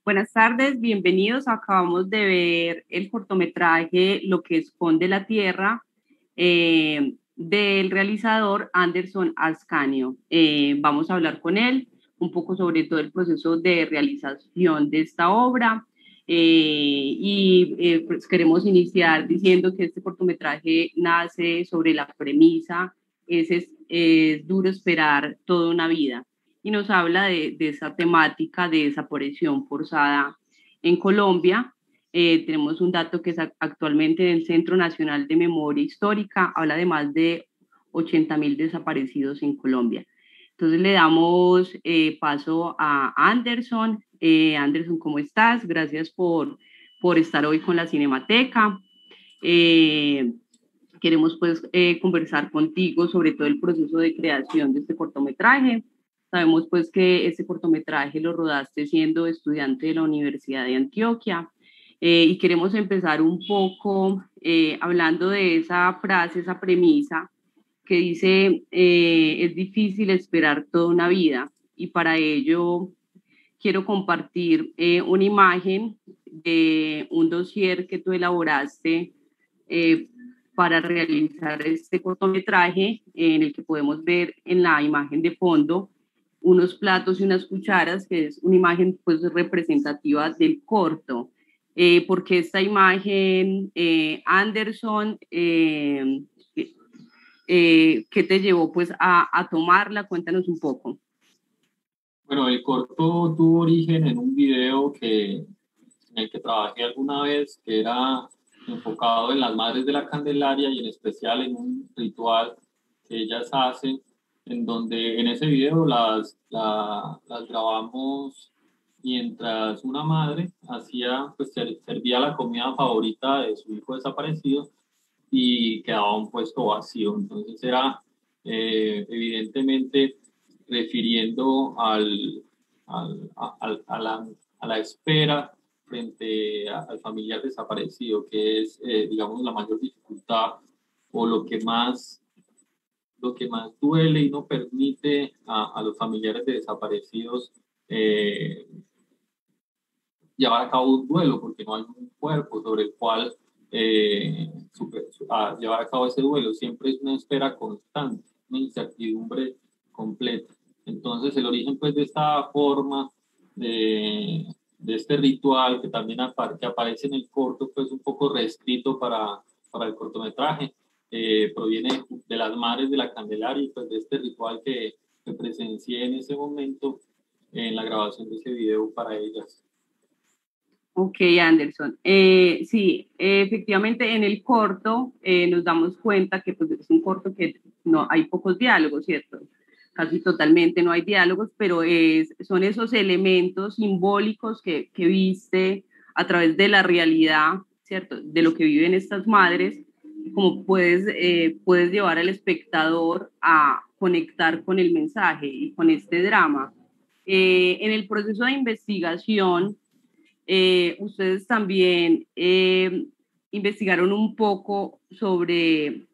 Buenas tardes, bienvenidos. Acabamos de ver el cortometraje Lo que esconde la tierra del realizador Anderson Ascanio. Vamos a hablar con él un poco sobre todo el proceso de realización de esta obra pues queremos iniciar diciendo que este cortometraje nace sobre la premisa, es duro esperar toda una vida y nos habla de esa temática de desaparición forzada en Colombia. Tenemos un dato que es actualmente en el Centro Nacional de Memoria Histórica, habla de más de 80.000 desaparecidos en Colombia. Entonces le damos paso a Anderson. Anderson, ¿cómo estás? Gracias por estar hoy con la Cinemateca. Queremos pues conversar contigo sobre todo el proceso de creación de este cortometraje. Sabemos pues que este cortometraje lo rodaste siendo estudiante de la Universidad de Antioquia y queremos empezar un poco hablando de esa frase, esa premisa que dice es difícil esperar toda una vida y para ello quiero compartir una imagen de un dossier que tú elaboraste eh, para realizar este cortometraje en el que podemos ver en la imagen de fondo unos platos y unas cucharas, que es una imagen pues representativa del corto. Porque esta imagen, Anderson, ¿qué te llevó pues a tomarla? Cuéntanos un poco. Bueno, el corto tuvo origen en un video en el que trabajé alguna vez, que era enfocado en las Madres de la Candelaria y en especial en un ritual que ellas hacen, en donde en ese video las grabamos mientras una madre pues servía la comida favorita de su hijo desaparecido y quedaba un puesto vacío. Entonces era evidentemente refiriendo a la espera frente al familiar desaparecido, que es, digamos, la mayor dificultad o lo que más duele y no permite a los familiares de desaparecidos eh, llevar a cabo un duelo, porque no hay un cuerpo sobre el cual llevar a cabo ese duelo. Siempre es una espera constante, una incertidumbre completa. Entonces, el origen pues de esta forma, de este ritual que también que aparece en el corto, pues un poco reescrito para el cortometraje, proviene de las Madres de la Candelaria y pues de este ritual que presencié en ese momento en la grabación de ese video para ellas. Ok, Anderson. Sí, efectivamente en el corto nos damos cuenta que pues, es un corto que no hay pocos diálogos, ¿cierto? Casi totalmente no hay diálogos, pero son esos elementos simbólicos que viste a través de la realidad, ¿cierto? De lo que viven estas madres, como puedes llevar al espectador a conectar con el mensaje y con este drama. En el proceso de investigación, ustedes también investigaron un poco sobre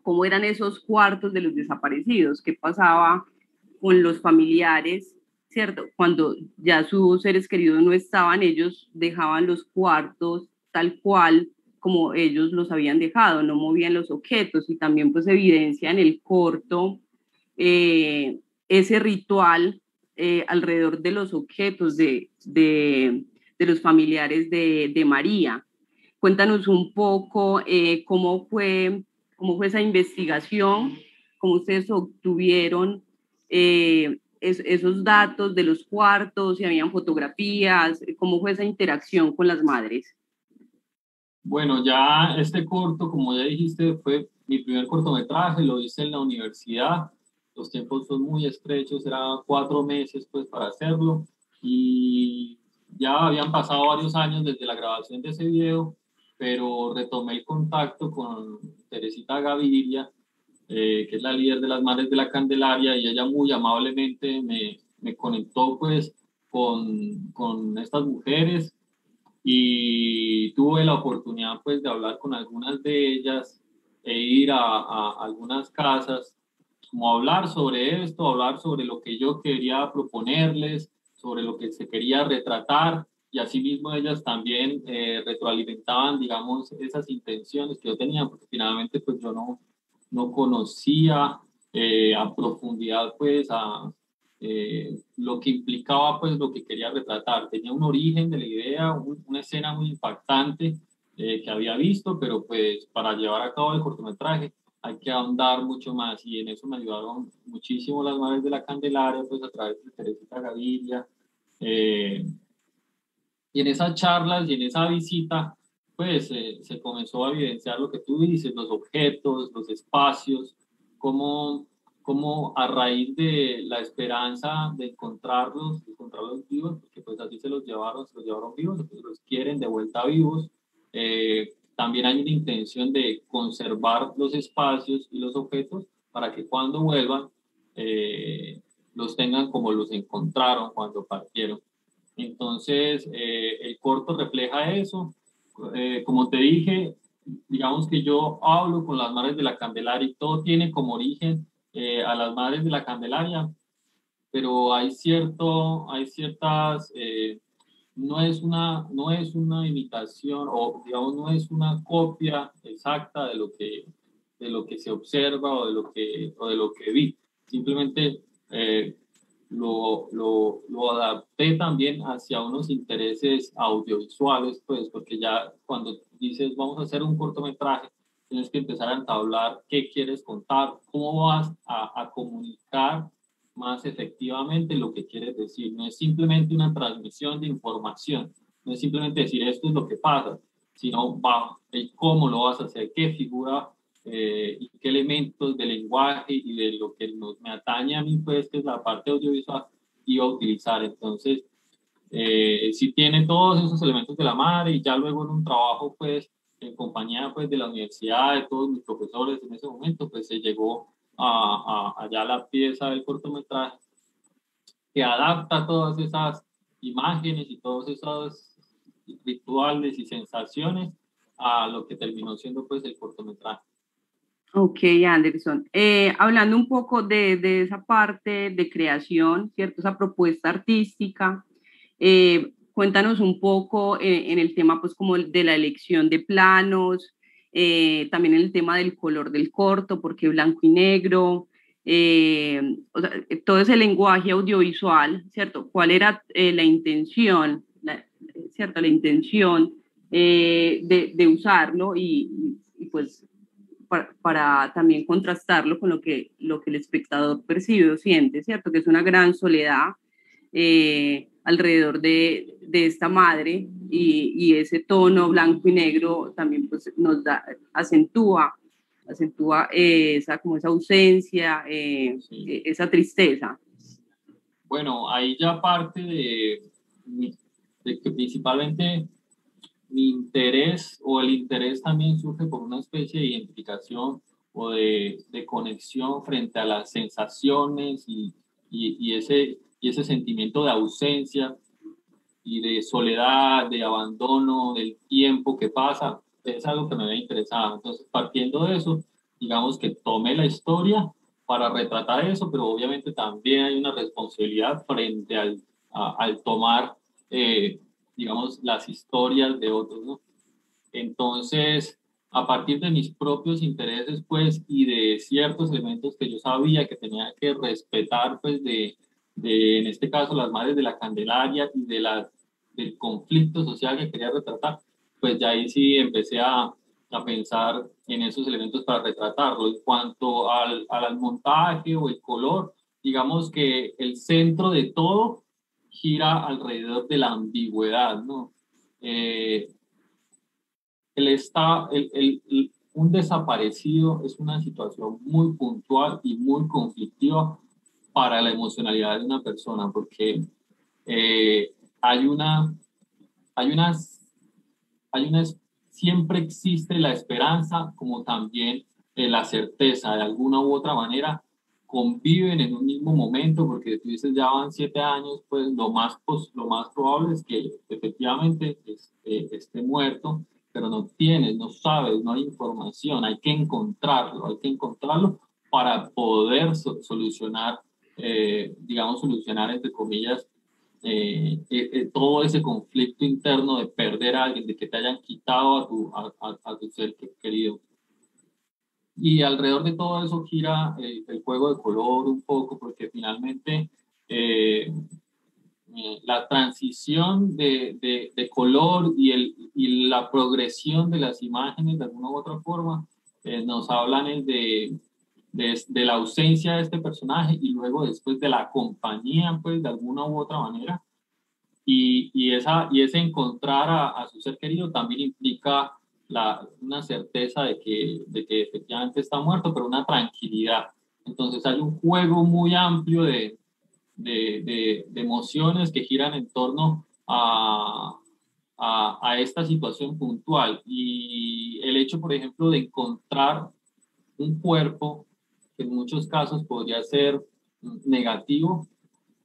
cómo eran esos cuartos de los desaparecidos, qué pasaba con los familiares, ¿cierto? Cuando ya sus seres queridos no estaban, ellos dejaban los cuartos tal cual como ellos los habían dejado, no movían los objetos y también pues evidencia en el corto ese ritual alrededor de los objetos de los familiares de María. Cuéntanos un poco cómo fue esa investigación, cómo ustedes obtuvieron esos datos de los cuartos, si habían fotografías, cómo fue esa interacción con las madres. Bueno, ya este corto, como ya dijiste, fue mi primer cortometraje, lo hice en la universidad. Los tiempos son muy estrechos, eran 4 meses pues para hacerlo y ya habían pasado varios años desde la grabación de ese video, pero retomé el contacto con Teresita Gaviria, que es la líder de las Madres de la Candelaria, y ella muy amablemente me conectó pues con estas mujeres y tuve la oportunidad pues de hablar con algunas de ellas e ir a algunas casas, como hablar sobre esto, hablar sobre lo que yo quería proponerles, sobre lo que se quería retratar y asimismo ellas también retroalimentaban, digamos, esas intenciones que yo tenía, porque finalmente pues yo no conocía a profundidad pues lo que implicaba pues lo que quería retratar. Tenía un origen de la idea, una escena muy impactante que había visto, pero pues para llevar a cabo el cortometraje hay que ahondar mucho más, y en eso me ayudaron muchísimo las Madres de la Candelaria, pues a través de Teresita Gaviria, y en esas charlas y en esa visita, pues se comenzó a evidenciar lo que tú dices, los objetos, los espacios, cómo a raíz de la esperanza de encontrarlos vivos, porque pues así se los llevaron vivos, pues los quieren de vuelta vivos. También hay una intención de conservar los espacios y los objetos para que cuando vuelvan los tengan como los encontraron cuando partieron. Entonces, el corto refleja eso. Como te dije, digamos que yo hablo con las Madres de la Candelaria y todo tiene como origen a las Madres de la Candelaria, pero hay ciertas, no es una imitación, o digamos no es una copia exacta de lo que se observa o de lo que vi. Simplemente lo adapté también hacia unos intereses audiovisuales, pues, porque ya cuando dices vamos a hacer un cortometraje, tienes que empezar a entablar qué quieres contar, cómo vas a comunicar más efectivamente lo que quieres decir. No es simplemente una transmisión de información, no es simplemente decir esto es lo que pasa, sino el cómo lo vas a hacer, qué figura y qué elementos de lenguaje y de lo que me atañe a mí, pues, que es la parte audiovisual, iba a utilizar. Entonces, sí tiene todos esos elementos de la madre, y ya luego en un trabajo, pues, en compañía, pues, de la universidad, de todos mis profesores en ese momento, pues, se llegó allá la pieza del cortometraje que adapta todas esas imágenes y todos esos rituales y sensaciones a lo que terminó siendo, pues, el cortometraje. Ok, Anderson. Hablando un poco de esa parte de creación, ¿cierto? Esa propuesta artística, cuéntanos un poco en el tema, pues, como de la elección de planos, también en el tema del color del corto, porque blanco y negro, o sea, todo ese lenguaje audiovisual, ¿cierto? ¿Cuál era la intención, ¿cierto? La intención de usarlo y pues para también contrastarlo con lo que el espectador percibe o siente, ¿cierto? Que es una gran soledad alrededor de esta madre y ese tono blanco y negro también pues nos da, acentúa como esa ausencia, Sí. esa tristeza. Bueno, ahí ya parte de que principalmente mi interés o el interés también surge por una especie de identificación o de conexión frente a las sensaciones y ese sentimiento de ausencia y de soledad, de abandono, del tiempo que pasa, es algo que me había interesado. Entonces, partiendo de eso, digamos que tomé la historia para retratar eso, pero obviamente también hay una responsabilidad frente al tomar, digamos, las historias de otros, ¿no? Entonces, a partir de mis propios intereses, pues, y de ciertos elementos que yo sabía que tenía que respetar, pues, en este caso, las Madres de la Candelaria y del conflicto social que quería retratar, pues ya ahí sí empecé a pensar en esos elementos para retratarlo. En cuanto al montaje o el color, digamos que el centro de todo gira alrededor de la ambigüedad, ¿no? Eh, un desaparecido es una situación muy puntual y muy conflictiva para la emocionalidad de una persona, porque eh, hay una, hay unas, siempre existe la esperanza como también la certeza, de alguna u otra manera conviven en un mismo momento, porque tú dices ya van 7 años, pues lo más probable es que efectivamente esté muerto, pero no sabes, no hay información, hay que encontrarlo para poder solucionar, digamos, solucionar entre comillas todo ese conflicto interno de perder a alguien, de que te hayan quitado a tu ser querido. Y alrededor de todo eso gira el juego de color un poco, porque finalmente la transición de color y la progresión de las imágenes de alguna u otra forma nos hablan de la ausencia de este personaje y luego después de la compañía, pues de alguna u otra manera. Y ese encontrar a su ser querido también implica una certeza de que efectivamente está muerto, pero una tranquilidad. Entonces hay un juego muy amplio de emociones que giran en torno a esta situación puntual. Y el hecho, por ejemplo, de encontrar un cuerpo que en muchos casos podría ser negativo,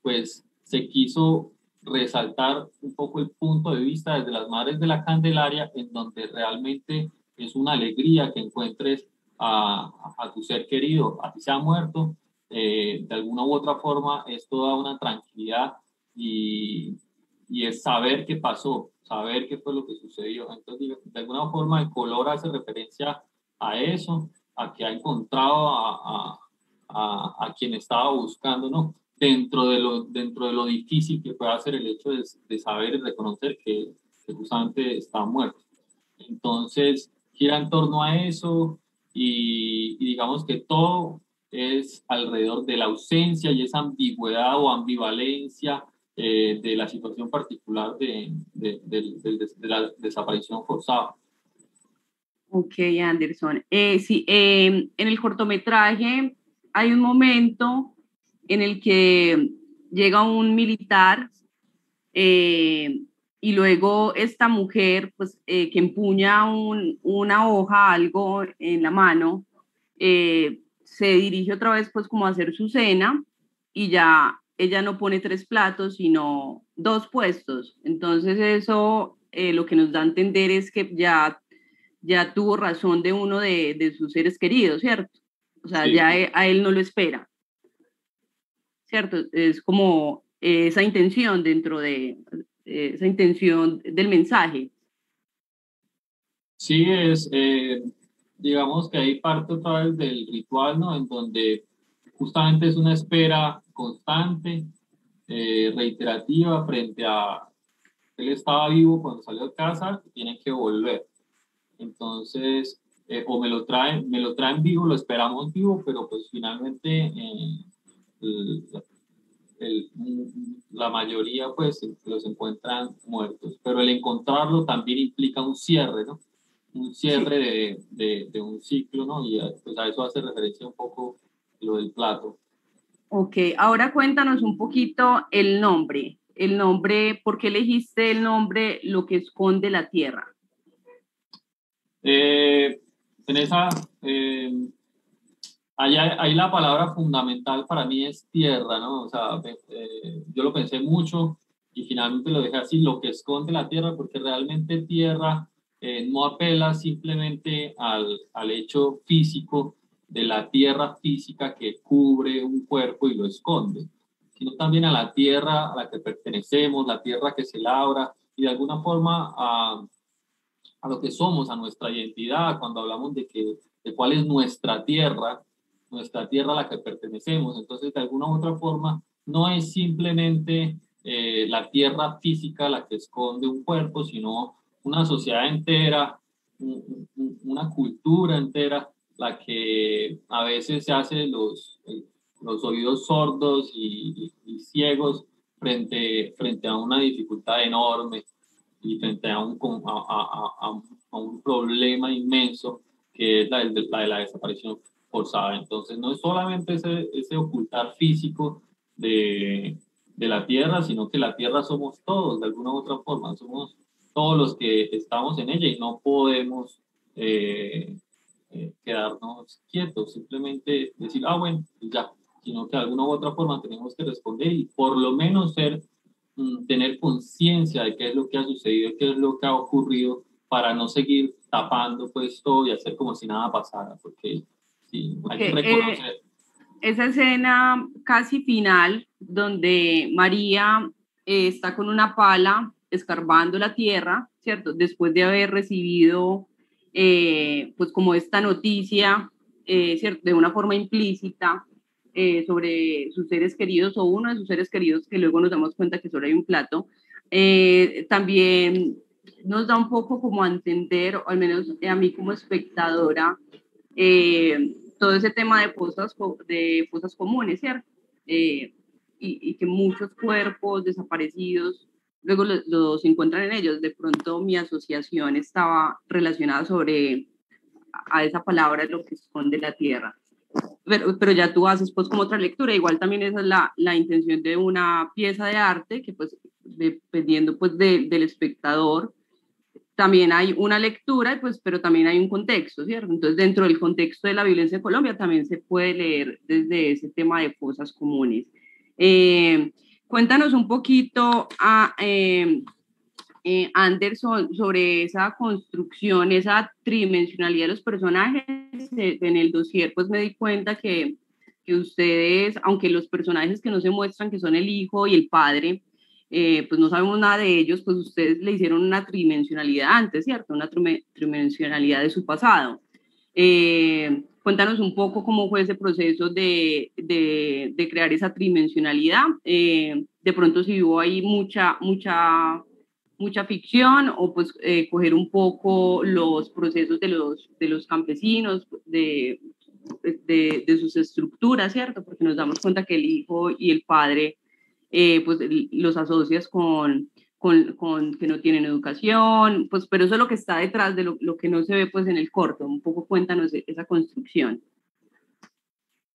pues se quiso resaltar un poco el punto de vista desde las Madres de la Candelaria, en donde realmente es una alegría que encuentres a tu ser querido, a ti se ha muerto, de alguna u otra forma esto da una tranquilidad y es saber qué pasó, saber qué fue lo que sucedió. Entonces, de alguna forma el color hace referencia a eso, a que ha encontrado a quien estaba buscando, ¿no? Dentro de lo difícil que puede ser el hecho de saber y reconocer que justamente está muerto. Entonces, gira en torno a eso y digamos que todo es alrededor de la ausencia y esa ambigüedad o ambivalencia de la situación particular de la desaparición forzada. Ok, Anderson. Sí, en el cortometraje hay un momento en el que llega un militar eh, y luego esta mujer, pues, que empuña una hoja, algo en la mano, se dirige otra vez, pues, como a hacer su cena y ya ella no pone 3 platos, sino 2 puestos. Entonces eso lo que nos da a entender es que ya tuvo razón de uno de sus seres queridos, ¿cierto? O sea, Sí, ya a él no lo espera, ¿cierto? Es como esa intención dentro de esa intención del mensaje. sí digamos que ahí parte otra vez del ritual, ¿no? En donde justamente es una espera constante, reiterativa frente a él estaba vivo cuando salió de casa, tiene que volver. Entonces, o me lo traen vivo, lo esperamos vivo, pero pues finalmente el, el, la mayoría pues los encuentran muertos. Pero el encontrarlo también implica un cierre, ¿no? Un Sí. cierre de un ciclo, ¿no? Y pues a eso hace referencia un poco lo del plato. Ok, ahora cuéntanos un poquito el nombre. El nombre, ¿por qué elegiste el nombre Lo que esconde la tierra? En esa, ahí la palabra fundamental para mí es tierra, ¿no? O sea, yo lo pensé mucho y finalmente lo dejé así, lo que esconde la tierra, porque realmente tierra no apela simplemente al hecho físico de la tierra física que cubre un cuerpo y lo esconde, sino también a la tierra a la que pertenecemos, la tierra que se labra y de alguna forma a lo que somos, a nuestra identidad, cuando hablamos de cuál es nuestra tierra a la que pertenecemos. Entonces, de alguna u otra forma, no es simplemente la tierra física la que esconde un cuerpo, sino una sociedad entera, una cultura entera, la que a veces se hace los oídos sordos y ciegos frente a una dificultad enorme y frente a un problema inmenso que es la de la desaparición forzada. Entonces, no es solamente ese ocultar físico de la tierra, sino que la tierra somos todos, de alguna u otra forma, somos todos los que estamos en ella y no podemos quedarnos quietos, simplemente decir, ah, bueno, y ya, sino que de alguna u otra forma tenemos que responder y por lo menos tener conciencia de qué es lo que ha sucedido, qué es lo que ha ocurrido, para no seguir tapando pues todo y hacer como si nada pasara, porque sí, hay que Okay, reconocer. esa escena casi final donde María está con una pala escarbando la tierra, ¿cierto? Después de haber recibido, pues como esta noticia, ¿cierto? De una forma implícita sobre sus seres queridos o uno de sus seres queridos, que luego nos damos cuenta que solo hay un plato. También nos da un poco como a entender, o al menos a mí como espectadora, todo ese tema de fosas comunes, ¿cierto? Y que muchos cuerpos desaparecidos luego los encuentran en ellos. De pronto mi asociación estaba relacionada sobre a esa palabra, lo que esconde la tierra. Pero ya tú haces pues como otra lectura, igual también esa es la intención de una pieza de arte, que pues dependiendo pues del espectador, también hay una lectura, pues, pero también hay un contexto, ¿cierto? Entonces, dentro del contexto de la violencia en Colombia, también se puede leer desde ese tema de fosas comunes. Cuéntanos un poquito, Anderson, sobre esa construcción, esa tridimensionalidad de los personajes. En el dossier, pues me di cuenta que ustedes, aunque los personajes que no se muestran, que son el hijo y el padre, pues no sabemos nada de ellos, pues ustedes le hicieron una tridimensionalidad antes, ¿cierto? Una tridimensionalidad de su pasado. Cuéntanos un poco cómo fue ese proceso de crear esa tridimensionalidad. De pronto si hubo ahí mucha ficción o pues coger un poco los procesos de los campesinos, de sus estructuras, ¿cierto? Porque nos damos cuenta que el hijo y el padre pues los asocias con que no tienen educación, pues, pero eso es lo que está detrás de lo que no se ve pues en el corto. Un poco cuéntanos esa construcción.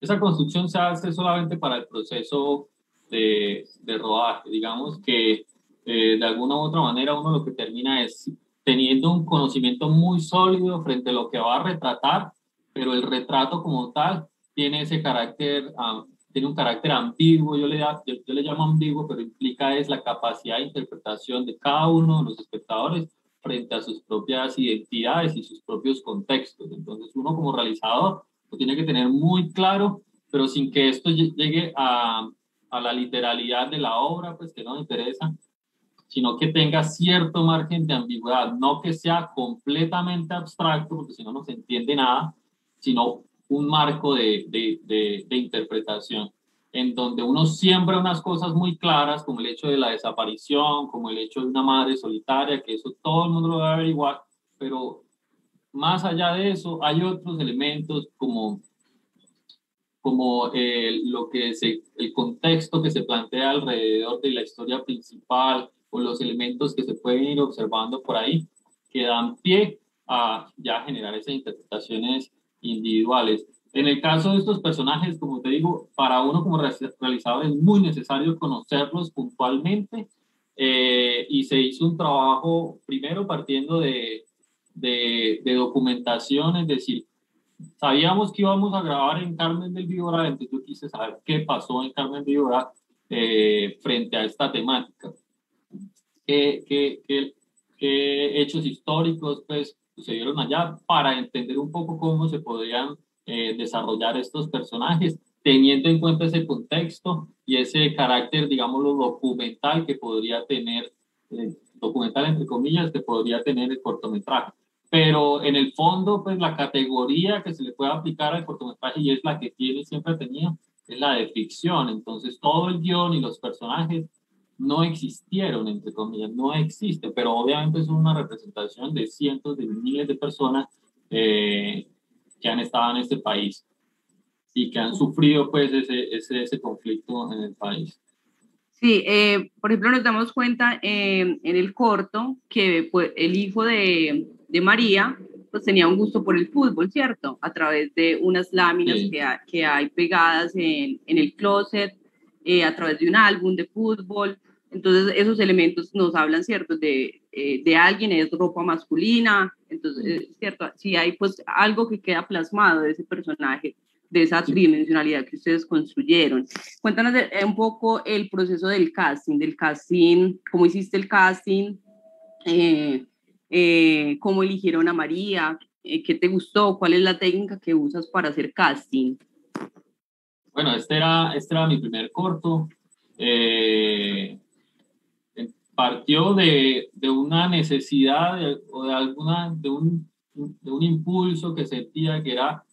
Esa construcción se hace solamente para el proceso de rodaje. Digamos que de alguna u otra manera uno lo que termina es teniendo un conocimiento muy sólido frente a lo que va a retratar, pero el retrato como tal tiene ese carácter, tiene un carácter ambiguo, yo le llamo ambiguo, pero implica es la capacidad de interpretación de cada uno de los espectadores frente a sus propias identidades y sus propios contextos. Entonces uno como realizador lo tiene que tener muy claro, pero sin que esto llegue a la literalidad de la obra, pues que no me interesa, sino que tenga cierto margen de ambigüedad, no que sea completamente abstracto, porque si no, no se entiende nada, sino un marco de interpretación, en donde uno siembra unas cosas muy claras, como el hecho de la desaparición, como el hecho de una madre solitaria, que eso todo el mundo lo debe averiguar, pero más allá de eso, hay otros elementos como lo que el contexto que se plantea alrededor de la historia principal o los elementos que se pueden ir observando por ahí, que dan pie a ya generar esas interpretaciones individuales. En el caso de estos personajes, como te digo, para uno como realizador es muy necesario conocerlos puntualmente, y se hizo un trabajo primero partiendo de documentación, es decir, sabíamos que íbamos a grabar en Carmen del Viboral, entonces yo quise saber qué pasó en Carmen del Viboral frente a esta temática. ¿Qué hechos históricos pues, sucedieron allá para entender un poco cómo se podrían desarrollar estos personajes, teniendo en cuenta ese contexto y ese carácter, digámoslo, documental que podría tener, documental entre comillas, que podría tener el cortometraje? Pero en el fondo, pues la categoría que se le puede aplicar al cortometraje, y es la que tiene, siempre ha tenido, es la de ficción. Entonces, todo el guión y los personajes no existieron, entre comillas, no existe, pero obviamente es una representación de cientos de miles de personas que han estado en este país y que han sufrido pues ese conflicto en el país. Sí, por ejemplo, nos damos cuenta en el corto que pues, el hijo de María pues tenía un gusto por el fútbol, ¿cierto? A través de unas láminas Sí. que hay pegadas en el closet, a través de un álbum de fútbol. Entonces, esos elementos nos hablan, ¿cierto? De alguien, es ropa masculina. Entonces, ¿cierto? Sí hay pues algo que queda plasmado de ese personaje, de esa tridimensionalidad que ustedes construyeron. Cuéntanos un poco el proceso del casting, cómo hiciste el casting, cómo eligieron a María, qué te gustó, cuál es la técnica que usas para hacer casting. Bueno, este era mi primer corto. partió de una necesidad o de un impulso que sentía, que era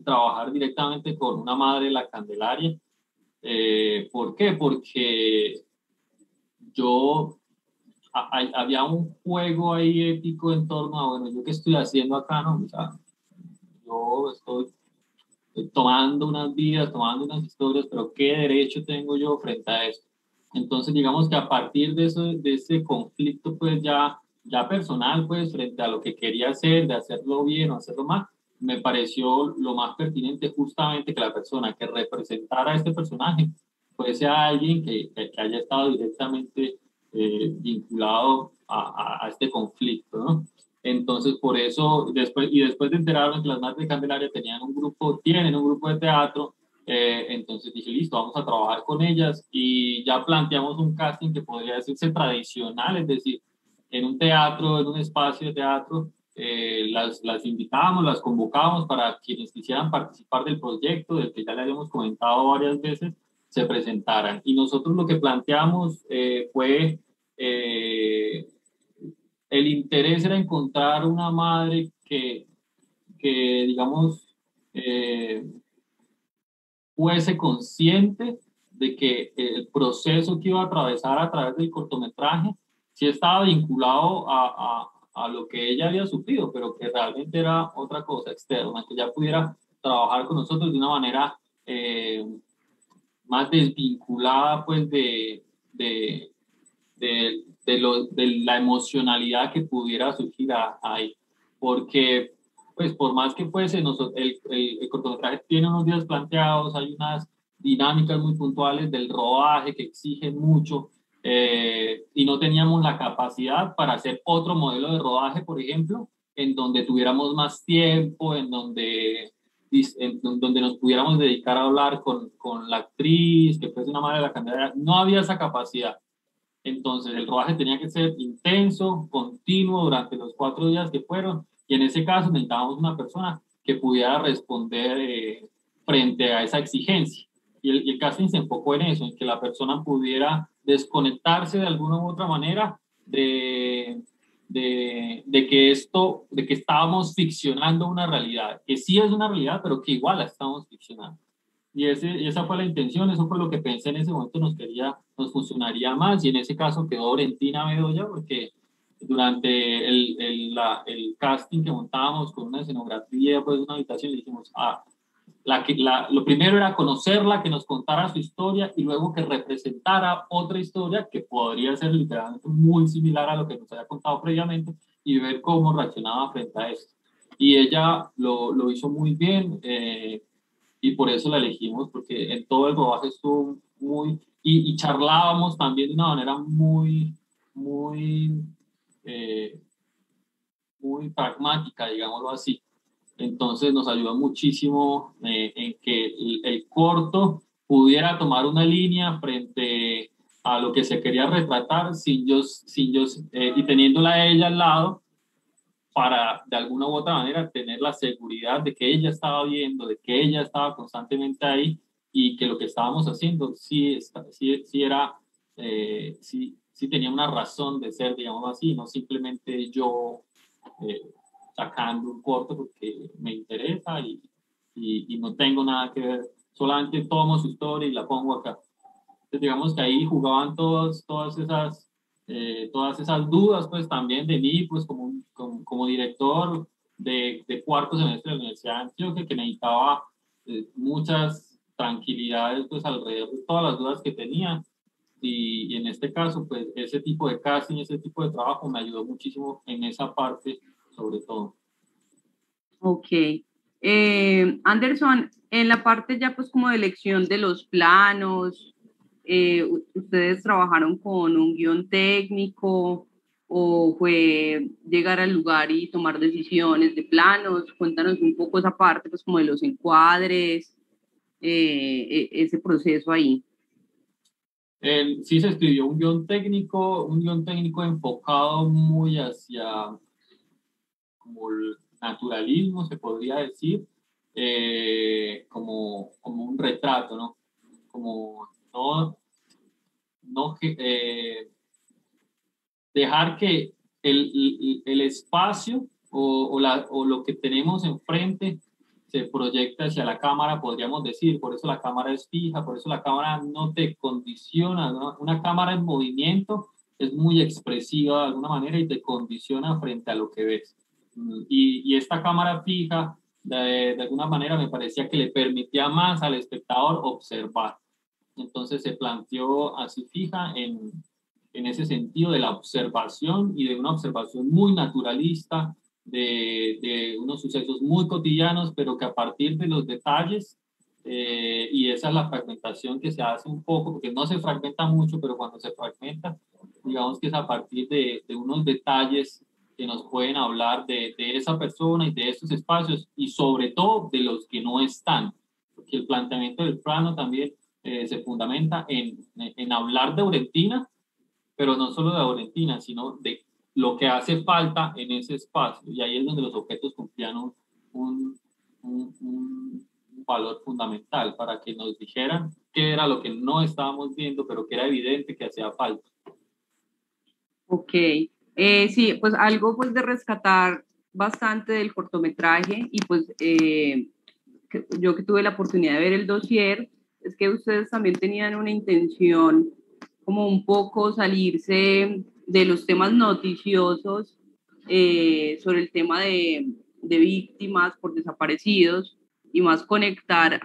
trabajar directamente con una madre de la Candelaria. ¿Por qué? Porque yo, había un juego ahí ético en torno a, bueno, ¿yo qué estoy haciendo acá, no? O sea, yo estoy tomando unas vidas, tomando unas historias, pero ¿qué derecho tengo yo frente a eso? Entonces, digamos que a partir de eso, de ese conflicto, pues ya personal, pues frente a lo que quería hacer, de hacerlo bien o hacerlo mal, me pareció lo más pertinente justamente que la persona que representara a este personaje fuese alguien que haya estado directamente vinculado a este conflicto, ¿no? Entonces, por eso, después de enterarme que las Madres de Candelaria tienen un grupo de teatro, entonces dije, listo, vamos a trabajar con ellas y ya planteamos un casting que podría decirse tradicional, es decir, en un teatro, en un espacio de teatro, las invitamos, las convocamos para quienes quisieran participar del proyecto, del que ya le habíamos comentado varias veces, se presentaran. Y nosotros lo que planteamos fue... el interés era encontrar una madre que digamos, fuese consciente de que el proceso que iba a atravesar a través del cortometraje sí estaba vinculado a lo que ella había sufrido, pero que realmente era otra cosa externa, que ya pudiera trabajar con nosotros de una manera más desvinculada pues de la emocionalidad que pudiera surgir ahí. Porque, pues, por más que fuese, el cortometraje tiene unos días planteados, hay unas dinámicas muy puntuales del rodaje que exigen mucho, y no teníamos la capacidad para hacer otro modelo de rodaje, por ejemplo, en donde tuviéramos más tiempo, donde nos pudiéramos dedicar a hablar con la actriz, que fuese una madre de la candidata. No había esa capacidad. Entonces el rodaje tenía que ser intenso, continuo durante los 4 días que fueron, y en ese caso necesitábamos una persona que pudiera responder frente a esa exigencia. Y el casting se enfocó en eso, en que la persona pudiera desconectarse de alguna u otra manera de que estábamos ficcionando una realidad, que sí es una realidad, pero que igual la estamos ficcionando. Y esa fue la intención, eso fue lo que pensé en ese momento, nos funcionaría más, y en ese caso quedó Valentina Bedoya, porque durante el casting que montábamos con una escenografía, pues una habitación, le dijimos, lo primero era conocerla, que nos contara su historia, y luego que representara otra historia que podría ser literalmente muy similar a lo que nos había contado previamente, y ver cómo reaccionaba frente a esto. Y ella lo hizo muy bien, y por eso la elegimos, porque en todo el rodaje estuvo y charlábamos también de una manera muy, eh, muy pragmática, digámoslo así. Entonces nos ayudó muchísimo en que el corto pudiera tomar una línea frente a lo que se quería retratar y teniéndola a ella al lado, para de alguna u otra manera tener la seguridad de que ella estaba viendo, de que ella estaba constantemente ahí, y que lo que estábamos haciendo sí era, sí tenía una razón de ser, digamos así, no simplemente yo eh, sacando un corto porque me interesa y no tengo nada que ver, solamente tomo su historia y la pongo acá. Entonces, digamos que ahí jugaban todas esas dudas, pues también de mí, pues como director de cuarto semestre de la Universidad de Antioquia, que necesitaba muchas tranquilidades, pues alrededor de todas las dudas que tenía. Y en este caso, pues ese tipo de casting, ese tipo de trabajo me ayudó muchísimo en esa parte, sobre todo. Ok. Anderson, en la parte ya pues como de elección de los planos, ¿ustedes trabajaron con un guión técnico o fue llegar al lugar y tomar decisiones de planos? Cuéntanos un poco esa parte pues como de los encuadres, ese proceso ahí. Sí se escribió un guión técnico enfocado muy hacia como el naturalismo, se podría decir, como un retrato, ¿no? Como no, dejar que el espacio o lo que tenemos enfrente se proyecta hacia la cámara, podríamos decir. Por eso la cámara es fija, por eso la cámara no te condiciona, ¿no? Una cámara en movimiento es muy expresiva de alguna manera y te condiciona frente a lo que ves. Y esta cámara fija, de alguna manera, me parecía que le permitía más al espectador observar. Entonces se planteó así fija en ese sentido de la observación y de una observación muy naturalista de unos sucesos muy cotidianos, pero que a partir de los detalles, y esa es la fragmentación que se hace un poco, porque no se fragmenta mucho, pero cuando se fragmenta, digamos que es a partir de unos detalles que nos pueden hablar de esa persona y de esos espacios, y sobre todo de los que no están, porque el planteamiento del plano también se fundamenta en hablar de Aurentina, pero no solo de Aurentina, sino de lo que hace falta en ese espacio. Y ahí es donde los objetos cumplían un, un valor fundamental para que nos dijeran qué era lo que no estábamos viendo, pero que era evidente que hacía falta. Ok, sí, pues algo pues de rescatar bastante del cortometraje y pues yo que tuve la oportunidad de ver el dossier, es que ustedes también tenían una intención como un poco salirse de los temas noticiosos sobre el tema de víctimas por desaparecidos y más conectar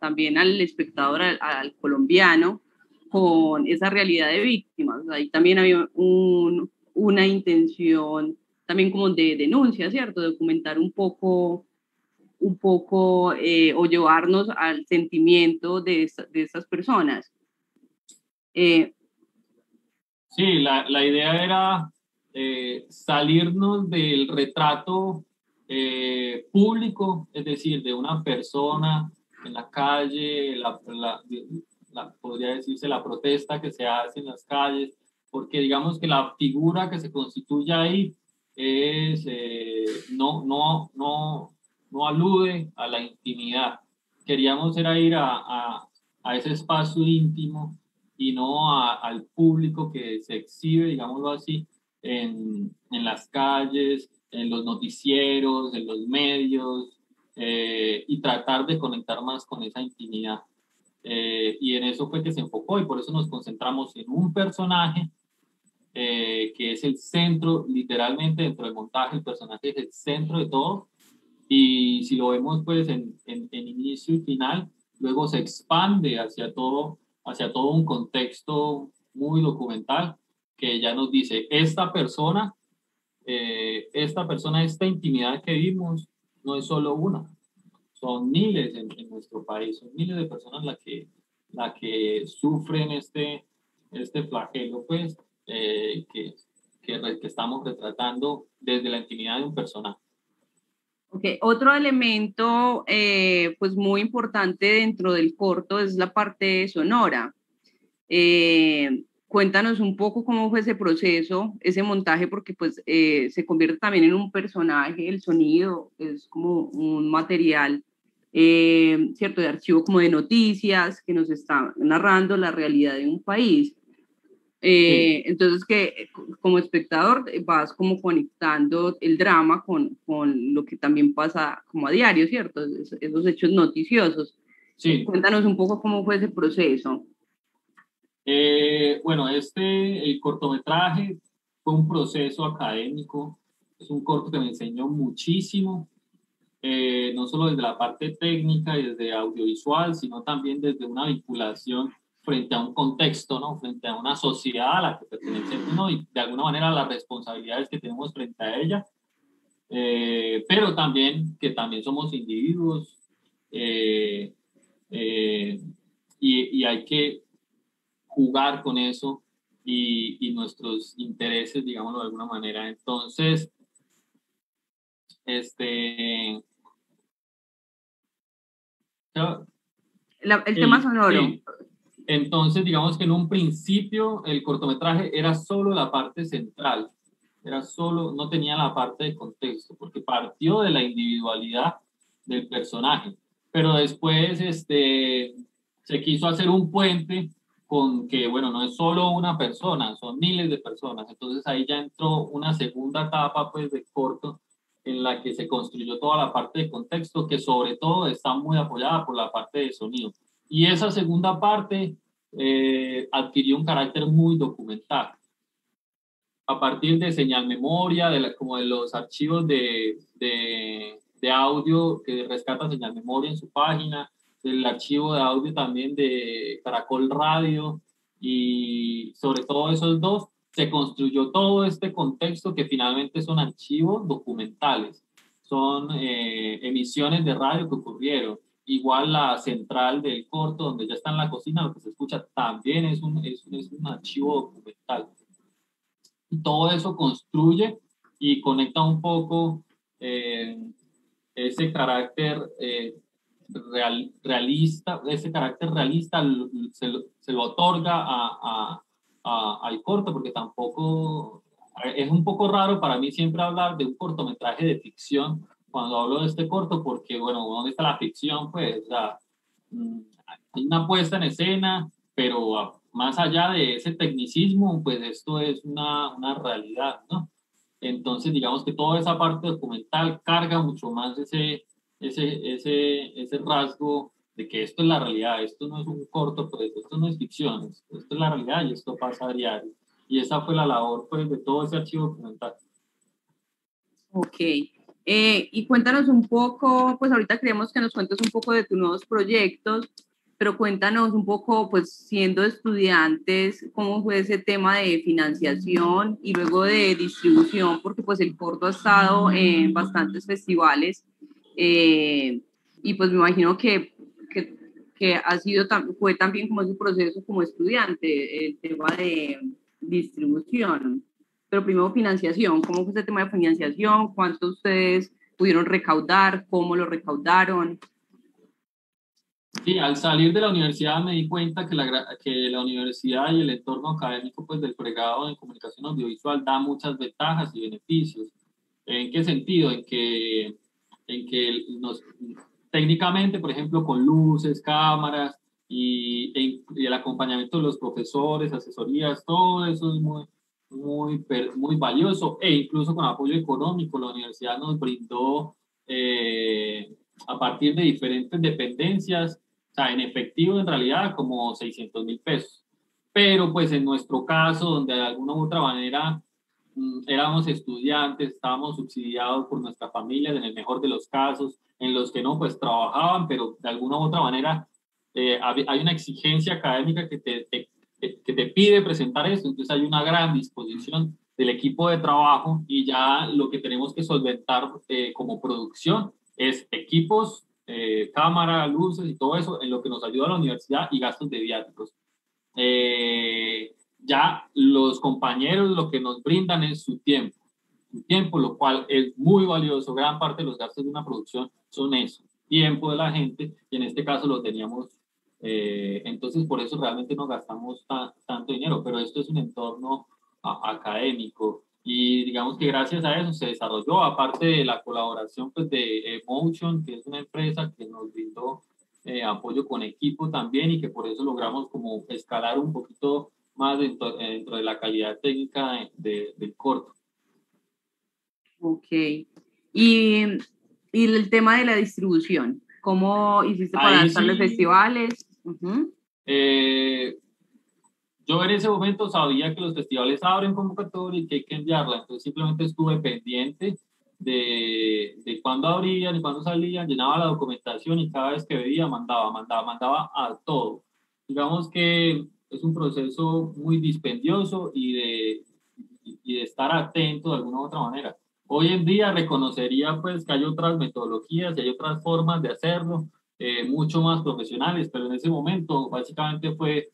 también al espectador, al colombiano, con esa realidad de víctimas. Ahí también había una intención también como de denuncia, ¿cierto? De documentar un poco o llevarnos al sentimiento de estas personas. Sí, la idea era salirnos del retrato público, es decir, de una persona en la calle, podría decirse la protesta que se hace en las calles, porque digamos que la figura que se constituye ahí es, no alude a la intimidad. Queríamos era ir a ese espacio íntimo y no al público que se exhibe, digámoslo así, en las calles, en los noticieros, en los medios, y tratar de conectar más con esa intimidad. Y en eso fue que se enfocó y por eso nos concentramos en un personaje que es el centro, literalmente dentro del montaje, el personaje es el centro de todo. Y si lo vemos pues en inicio y final, luego se expande hacia todo un contexto muy documental que ya nos dice, esta intimidad que vimos no es solo una, son miles en nuestro país, son miles de personas la que sufren este flagelo, pues, que estamos retratando desde la intimidad de un personaje. Okay. Otro elemento pues muy importante dentro del corto es la parte sonora. Cuéntanos un poco cómo fue ese proceso, ese montaje, porque pues se convierte también en un personaje, el sonido es como un material, cierto, de archivo como de noticias que nos está narrando la realidad de un país. Sí. Entonces que como espectador vas como conectando el drama con lo que también pasa como a diario, ¿cierto? Esos hechos noticiosos. Sí. Cuéntanos un poco cómo fue ese proceso. Bueno, el cortometraje fue un proceso académico, es un corto que me enseñó muchísimo, no solo desde la parte técnica y desde audiovisual, sino también desde una vinculación frente a un contexto, ¿no? Frente a una sociedad a la que pertenece uno y de alguna manera las responsabilidades que tenemos frente a ella, pero también que también somos individuos y hay que jugar con eso y nuestros intereses, digámoslo de alguna manera. Entonces, El tema sonoro. Sí. Entonces, digamos que en un principio el cortometraje era solo la parte central, no tenía la parte de contexto, porque partió de la individualidad del personaje, pero después se quiso hacer un puente con que, bueno, no es solo una persona, son miles de personas. Entonces ahí ya entró una segunda etapa, pues, de corto, en la que se construyó toda la parte de contexto, que sobre todo está muy apoyada por la parte de sonido. Y esa segunda parte adquirió un carácter muy documental. A partir de señal memoria, como de los archivos de audio que rescata señal memoria en su página, del archivo de audio también de Caracol Radio, y sobre todo esos dos, se construyó todo este contexto que finalmente son archivos documentales, son emisiones de radio que ocurrieron. Igual la central del corto, donde ya está en la cocina, lo que se escucha también es un archivo documental. Y todo eso construye y conecta un poco ese carácter realista, ese carácter realista se lo otorga al corto, porque tampoco es un poco raro para mí siempre hablar de un cortometraje de ficción cuando hablo de este corto, porque bueno, ¿dónde está la ficción? Pues, o sea, hay una puesta en escena, pero más allá de ese tecnicismo, pues esto es una realidad, ¿no? Entonces, digamos que toda esa parte documental carga mucho más ese rasgo de que esto es la realidad, esto no es un corto, pues esto no es ficción, esto es la realidad y esto pasa a diario. Y esa fue la labor, pues, de todo ese archivo documental. Ok. Y cuéntanos un poco, pues ahorita queremos que nos cuentes un poco de tus nuevos proyectos, pero cuéntanos un poco, pues siendo estudiantes, cómo fue ese tema de financiación y luego de distribución, porque pues el corto ha estado en bastantes festivales y pues me imagino que ha sido, fue también como ese proceso como estudiante, el tema de distribución. Pero primero financiación, ¿cómo fue ese tema de financiación? ¿Cuánto ustedes pudieron recaudar? ¿Cómo lo recaudaron? Sí, al salir de la universidad me di cuenta que la universidad y el entorno académico, pues, del pregrado en comunicación audiovisual da muchas ventajas y beneficios. ¿En qué sentido? En que técnicamente, por ejemplo, con luces, cámaras y el acompañamiento de los profesores, asesorías, todo eso es muy valioso, e incluso con apoyo económico la universidad nos brindó a partir de diferentes dependencias, o sea, en efectivo en realidad como 600.000 pesos. Pero pues en nuestro caso, donde de alguna u otra manera éramos estudiantes, estábamos subsidiados por nuestra familia en el mejor de los casos, en los que no, pues trabajaban, pero de alguna u otra manera hay una exigencia académica que te pide presentar esto, entonces hay una gran disposición del equipo de trabajo y ya lo que tenemos que solventar como producción es equipos, cámara, luces y todo eso, en lo que nos ayuda la universidad y gastos de viáticos. Ya los compañeros lo que nos brindan es su tiempo, lo cual es muy valioso. Gran parte de los gastos de una producción son eso, tiempo de la gente, y en este caso lo teníamos. Entonces, por eso realmente no gastamos tanto dinero, pero esto es un entorno académico y digamos que gracias a eso se desarrolló, aparte de la colaboración, pues, de Emotion, que es una empresa que nos brindó apoyo con equipo también, y que por eso logramos como escalar un poquito más dentro de la calidad técnica del corto. Ok. Y el tema de la distribución, ¿cómo hiciste para estar en festivales? Yo en ese momento sabía que los festivales abren convocatoria y que hay que enviarla, entonces simplemente estuve pendiente de cuándo abrían y cuándo salían, llenaba la documentación y cada vez que veía mandaba a todo. Digamos que es un proceso muy dispendioso y de estar atento de alguna u otra manera. Hoy en día reconocería, pues, que hay otras metodologías y hay otras formas de hacerlo, mucho más profesionales, pero en ese momento básicamente fue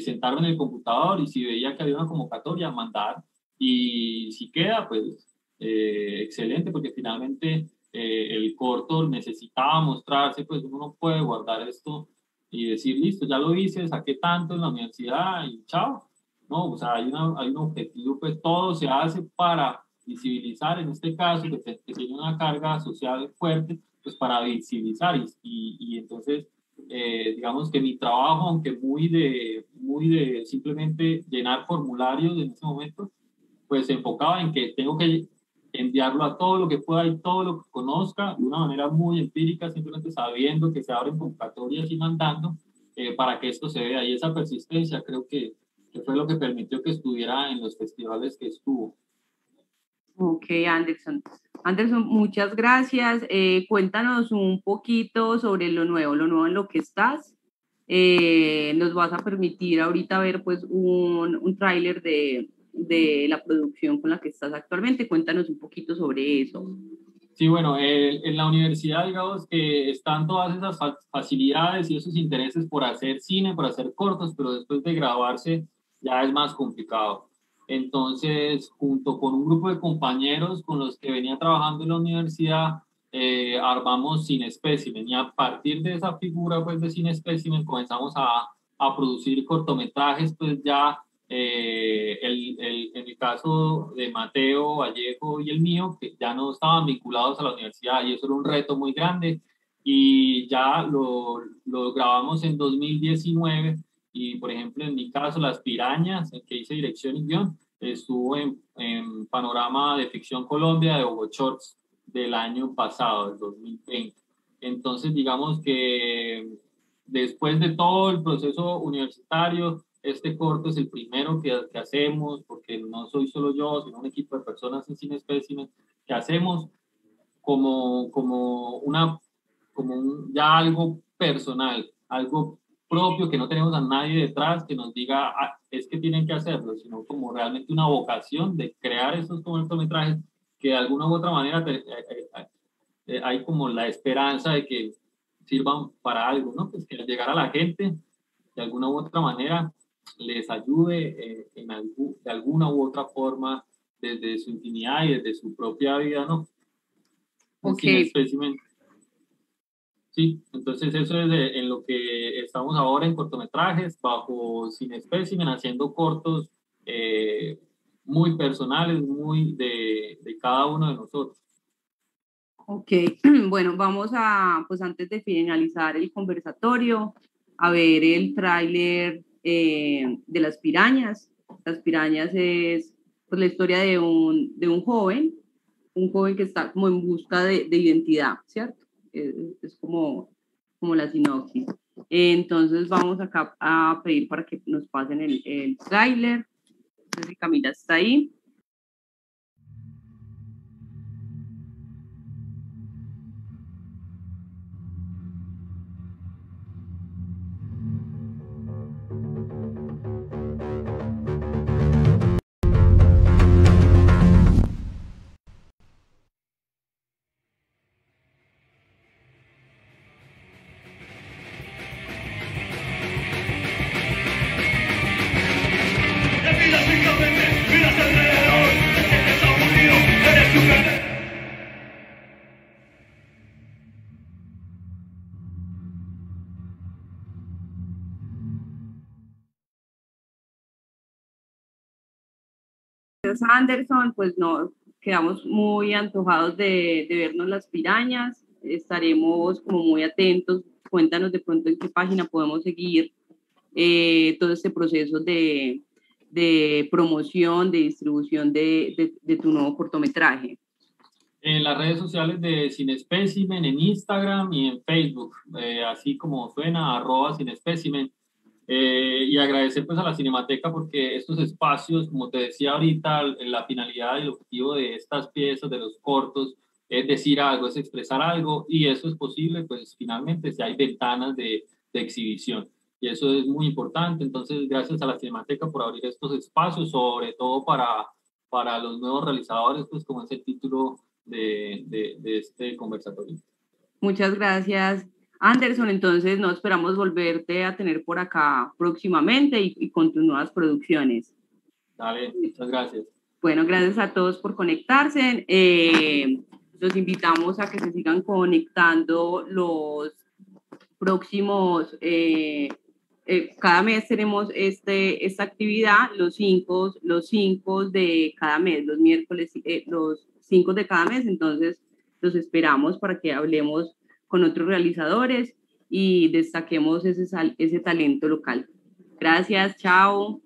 sentarme en el computador y si veía que había una convocatoria, mandar, y si queda, pues excelente, porque finalmente el corto necesitaba mostrarse, pues uno no puede guardar esto y decir, listo, ya lo hice, saqué tanto en la universidad y chao. No, o sea, hay un objetivo, pues todo se hace para visibilizar, en este caso, que tiene una carga social fuerte, pues para visibilizar y entonces digamos que mi trabajo, aunque muy de simplemente llenar formularios en ese momento, pues se enfocaba en que tengo que enviarlo a todo lo que pueda y todo lo que conozca de una manera muy empírica, simplemente sabiendo que se abren convocatorias y mandando para que esto se vea. Y esa persistencia creo que fue lo que permitió que estuviera en los festivales que estuvo. Ok, Anderson. Anderson, muchas gracias. Cuéntanos un poquito sobre lo nuevo en lo que estás. Nos vas a permitir ahorita ver pues un tráiler de la producción con la que estás actualmente. Cuéntanos un poquito sobre eso. Sí, bueno, en la universidad, digamos que están todas esas facilidades y esos intereses por hacer cine, por hacer cortos, pero después de graduarse ya es más complicado. Entonces, junto con un grupo de compañeros con los que venía trabajando en la universidad, armamos Cine Specimen y a partir de esa figura pues, de Cine Specimen comenzamos a producir cortometrajes pues ya en el caso de Mateo, Vallejo y el mío, que ya no estaban vinculados a la universidad y eso era un reto muy grande y ya lo grabamos en 2019 y por ejemplo en mi caso Las Pirañas, en que hice dirección y guión, estuvo en Panorama de Ficción Colombia de Hugo Shorts del año pasado, del 2020. Entonces digamos que después de todo el proceso universitario, este corto es el primero que hacemos, porque no soy solo yo, sino un equipo de personas en Cine Specimen, que hacemos ya algo personal, algo propio, que no tenemos a nadie detrás que nos diga, ah, es que tienen que hacerlo, sino como realmente una vocación de crear esos cortometrajes que de alguna u otra manera hay como la esperanza de que sirvan para algo, ¿no? Pues que al llegar a la gente, de alguna u otra manera, les ayude de alguna u otra forma desde su intimidad y desde su propia vida, ¿no? Ok. Sin espécimen. Sí, entonces eso es en lo que estamos ahora en cortometrajes, bajo Sin Espécimen, haciendo cortos muy personales, muy de cada uno de nosotros. Ok, bueno, vamos a, pues antes de finalizar el conversatorio, a ver el tráiler de Las Pirañas. Las Pirañas es pues, la historia de un joven que está como en busca de identidad, ¿cierto? Es como la sinopsis. Entonces vamos acá a pedir para que nos pasen el tráiler. No sé si Camila está ahí. Anderson, pues no, quedamos muy antojados de vernos Las Pirañas, estaremos como muy atentos, cuéntanos de pronto en qué página podemos seguir todo este proceso de promoción, de distribución de tu nuevo cortometraje. En las redes sociales de Cinespecimen, en Instagram y en Facebook, así como suena, @Cinespecimen. Y agradecer pues a la Cinemateca porque estos espacios, como te decía ahorita, la finalidad y el objetivo de estas piezas, de los cortos, es decir algo, es expresar algo y eso es posible pues finalmente si hay ventanas de exhibición. Y eso es muy importante. Entonces, gracias a la Cinemateca por abrir estos espacios, sobre todo para los nuevos realizadores, pues como es el título de este conversatorio. Muchas gracias, Anderson. Entonces, no esperamos volverte a tener por acá próximamente y con tus nuevas producciones. Dale, muchas gracias. Bueno, gracias a todos por conectarse. Los invitamos a que se sigan conectando los próximos. Cada mes tenemos esta actividad, los cinco de cada mes, los miércoles, los 5 de cada mes. Entonces, los esperamos para que hablemos con otros realizadores y destaquemos ese talento local. Gracias, chao.